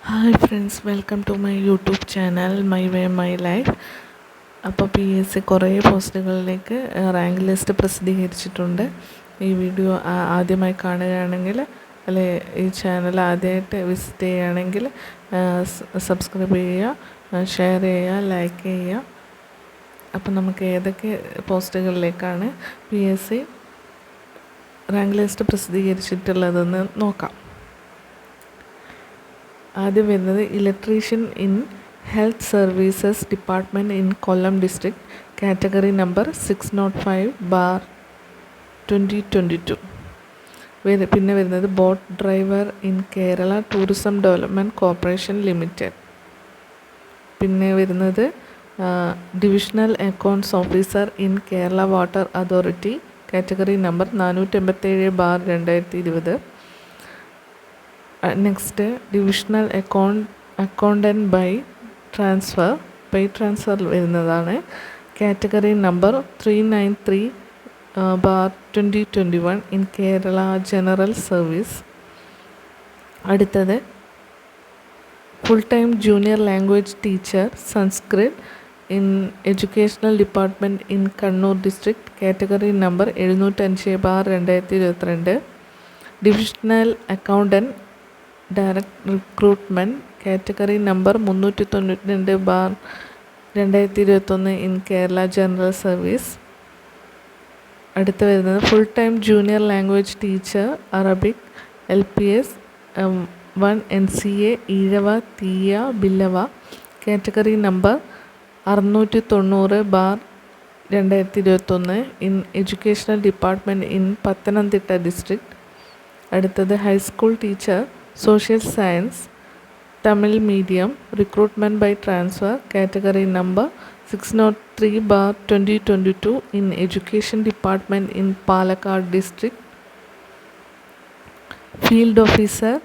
Hi friends, welcome to my YouTube channel my way my life. അപ്പോൾ PSC കുറേ പോസ്റ്റുകളിലേക്ക് rank list പ്രസിദ്ധീകരിച്ചിട്ടുണ്ട്. ഈ video ആദ്യമായി കാണുകയാണെങ്കിൽ അല്ലെ ഈ ചാനൽ ആദ്യമായിട്ട് വിസിറ്റ് ചെയ്യുകയാണെങ്കിൽ സബ്സ്ക്രൈബ് ചെയ്യുക, ഷെയർ ചെയ്യുക, ലൈക്ക് ചെയ്യുക. അപ്പോൾ നമുക്ക് ഏതൊക്കെ പോസ്റ്റുകളിലേക്കാണ് PSC റാങ്ക് ലിസ്റ്റ് പ്രസിദ്ധീകരിച്ചിട്ടുള്ളതെന്ന് നോക്കാം. ആദ്യം വരുന്നത് electrician in health services department in Kollam district, category number 605/2022. പിന്നെ വരുന്നത് boat driver in Kerala tourism development corporation limited. പിന്നെ വരുന്നത് divisional accounts officer in Kerala water authority, category number 487/2020. Next divisional accountant by transfer വരുന്നതാണ്, category number 393/2021 in Kerala general service. അടുത്തത് full time junior language teacher Sanskrit in educational department in Kannur district, category number 705/2022. Divisional accountant direct recruitment, category number 392/2021 in Kerala general service. അടുത്ത് വരുന്നത് full time junior language teacher Arabic LPS 1 NCA Ezhava Thiyya Billava, category number 690/2021 in educational department in Pathanamthitta district. അടുത്തത് high school teacher social science Tamil medium recruitment by transfer, category number 603/2022 in education department in Palakkad district. Field officer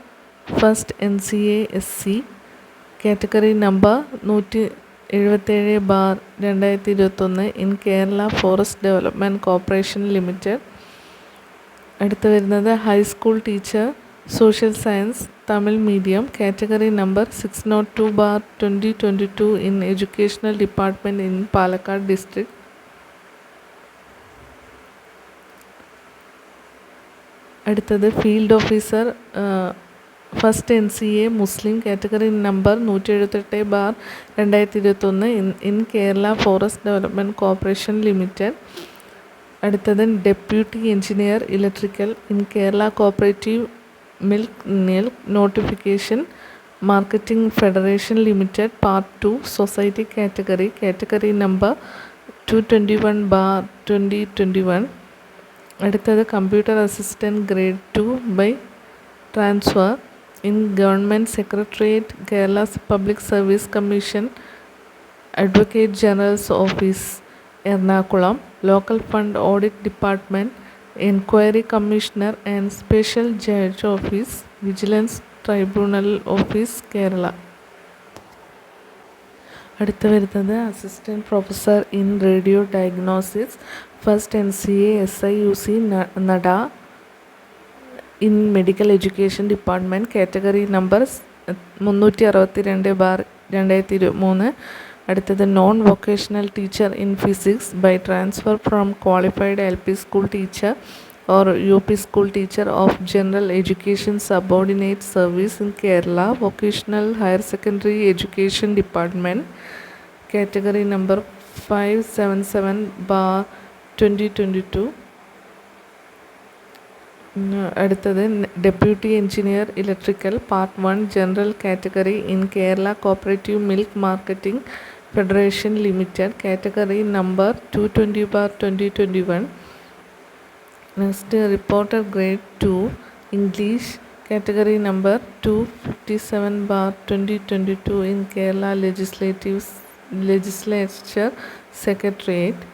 first NCA SC, category number 177/2021 in Kerala forest development corporation limited. അടുത്ത് വരുന്നത് high school teacher social science Tamil medium, category number 602/2022 in educational department in Palakkad district. അടുത്തത് field officer first NCA Muslim, category number 178/2021 in Kerala forest development corporation limited. അടുത്തത് deputy engineer electrical in Kerala cooperative milk notification marketing federation limited part 2 society category number 221/2021. അടുത്തത് computer assistant grade 2 by transfer in government secretariat Kerala public service commission advocate generals office Ernakulam, local fund audit department enquiry commissioner and special judge office vigilance tribunal office Kerala. അടുത്ത് വരുന്നത് assistant professor in radio diagnosis first NCA SIUC Nadar in medical education department, category number 362/2023. അടുത്തത് non vocational teacher in physics by transfer from qualified LP school teacher or UP school teacher of general education subordinate service in Kerala vocational higher secondary education department, category number 577/2022. അടുത്തത് deputy engineer electrical part 1 general category in Kerala cooperative milk marketing federation limited, category number 220/2021. Next reporter grade 2 English, category number 257/2022 in Kerala legislature secretariat.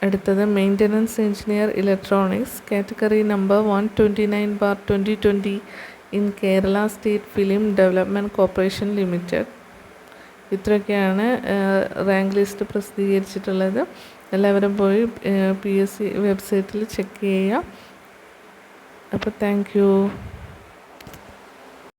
അടുത്തത് maintenance engineer electronics, category number 129/2020 in Kerala state film development corporation limited. ഇത്രയൊക്കെയാണ് rank list പ്രസിദ്ധീകരിച്ചിട്ടുള്ളത്. എല്ലാവരും പോയി PSC വെബ്സൈറ്റിൽ check ചെയ്യുക. അപ്പോൾ thank you.